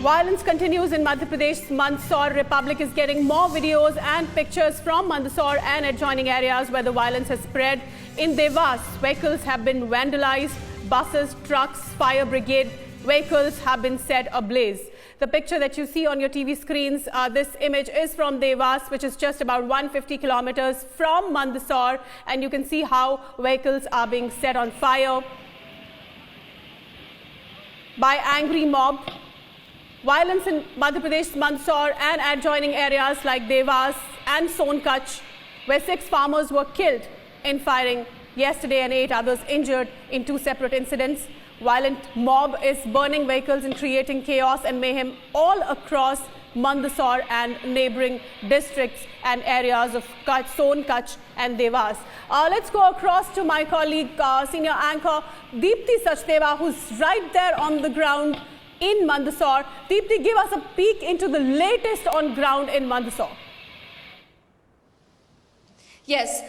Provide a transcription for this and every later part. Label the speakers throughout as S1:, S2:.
S1: Violence continues in Madhya Pradesh. Mandsaur Republic is getting more videos and pictures from Mandsaur and adjoining areas where the violence has spread. In Devas, vehicles have been vandalized. Buses, trucks, fire brigade vehicles have been set ablaze. The picture that you see on your TV screens, this image is from Devas, which is just about 150 kilometers from Mandsaur, and you can see how vehicles are being set on fire by angry mob. Violence in Madhya Pradesh, Mandsaur and adjoining areas like Devas and Sonkach, where 6 farmers were killed in firing yesterday and 8 others injured in 2 separate incidents. Violent mob is burning vehicles and creating chaos and mayhem all across Mandsaur and neighboring districts and areas of Sonkach and Devas. Let's go across to my colleague, senior anchor Deepti Sachdeva, who's right there on the ground in Mandsaur. Deepti, give us a peek into the latest on ground in Mandsaur.
S2: Yes,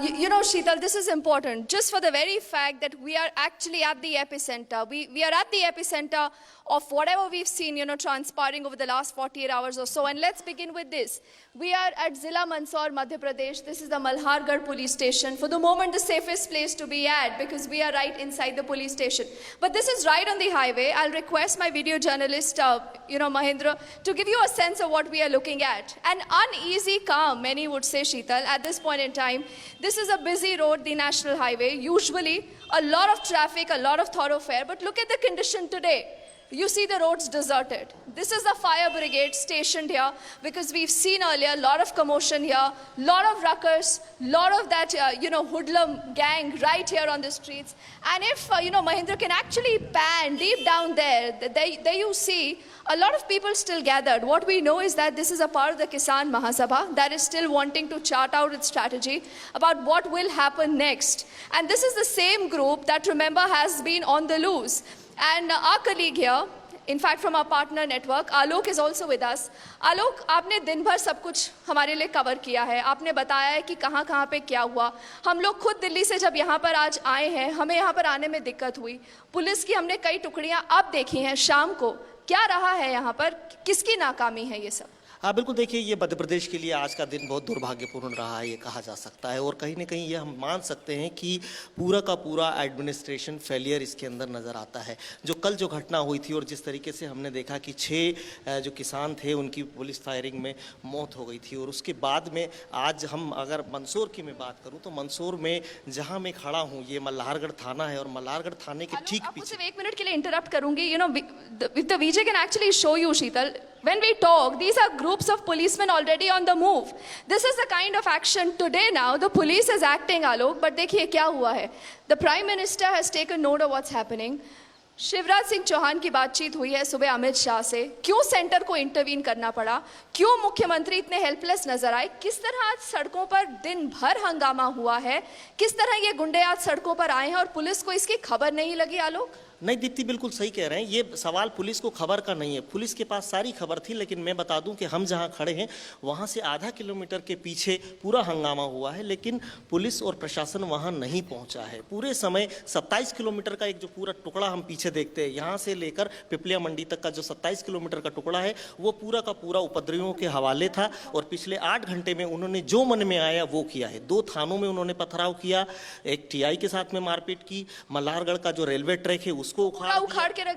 S2: you know, Sheetal, this is important just for the very fact that we are actually at the epicenter. We are at the epicenter of whatever we've seen, you know, transpiring over the last 48 hours or so. And let's begin with this. We are at Zilla Mandsaur, Madhya Pradesh. This is the Malhargarh police station. For the moment, the safest place to be at because we are right inside the police station. But this is right on the highway. I'll request my video journalist, Mahendra, to give you a sense of what we are looking at. An uneasy calm, many would say, Sheetal, at this point in time. This is a busy road, the national highway. Usually, a lot of traffic, a lot of thoroughfare. But look at the condition today. You see the roads deserted. This is the fire brigade stationed here because we've seen earlier a lot of commotion here, lot of ruckus, lot of that, hoodlum gang right here on the streets. And if, Mahendra can actually pan deep down there you see a lot of people still gathered. What we know is that this is a part of the Kisan Mahasabha that is still wanting to chart out its strategy about what will happen next. And this is the same group that, remember, has been on the loose. And our colleague here, in fact from our partner network, Alok is also with us. Alok, आपने दिन भर सब कुछ हमारे लिए cover किया है. आपने बताया है कि कहाँ पे क्या हुआ. हम लोग खुद दिल्ली से जब यहाँ पर आज आए हैं, हमें यहाँ पर आने में दिक्कत हुई. पुलिस की हमने कई टुकड़ियाँ अब देखी हैं शाम को. क्या रहा है यहाँ पर, किसकी नाकामी है ये सब?
S3: हाँ बिल्कुल, देखिए ये मध्य प्रदेश के लिए आज का दिन बहुत दुर्भाग्यपूर्ण रहा है, ये कहा जा सकता है। और कहीं ना कहीं ये हम मान सकते हैं कि पूरा का पूरा एडमिनिस्ट्रेशन फेलियर इसके अंदर नज़र आता है। जो कल जो घटना हुई थी और जिस तरीके से हमने देखा कि 6 जो किसान थे उनकी पुलिस फायरिंग में मौत हो गई थी, और उसके बाद में आज हम अगर मंदसौर की मैं बात करूँ तो मंदसौर में जहाँ मैं खड़ा हूँ ये मल्हारगढ़ थाना है, और मल्हारगढ़ थाने के ठीक पीछे।
S2: सिर्फ 1 मिनट के लिए इंटरप्ट करूंगी। The VJ can actually show you, Sheetal. When we talk, these are groups of policemen already on the move. This is the kind of action today now. The police is acting, Alok. But देखिए क्या हुआ है. The Prime Minister has taken note of what's happening. Shivraj Singh Chauhan की बातचीत हुई है सुबह अमित शाह से. क्यों सेंटर को इंटरवीन करना पड़ा, क्यों मुख्यमंत्री इतने हेल्पलेस नजर आए, किस तरह आज सड़कों पर दिन भर हंगामा हुआ है, किस तरह ये गुंडे आज सड़कों पर आए हैं और पुलिस को इसकी खबर नहीं लगी? आलोक
S3: नहीं, दीप्ति बिल्कुल सही कह रहे हैं। ये सवाल पुलिस को खबर का नहीं है, पुलिस के पास सारी खबर थी, लेकिन मैं बता दूं कि हम जहां खड़े हैं वहां से आधा किलोमीटर के पीछे पूरा हंगामा हुआ है, लेकिन पुलिस और प्रशासन वहां नहीं पहुंचा है। पूरे समय 27 किलोमीटर का एक जो पूरा टुकड़ा हम पीछे देखते हैं, यहाँ से लेकर पिपलिया मंडी तक का जो 27 किलोमीटर का टुकड़ा है वो पूरा का पूरा उपद्रवियों के हवाले था, और पिछले 8 घंटे में उन्होंने जो मन में आया वो किया है। 2 थानों में उन्होंने पथराव किया, एक TI के साथ में मारपीट की, मल्हारगढ़ का जो रेलवे ट्रैक है उसको उखाड़ के रख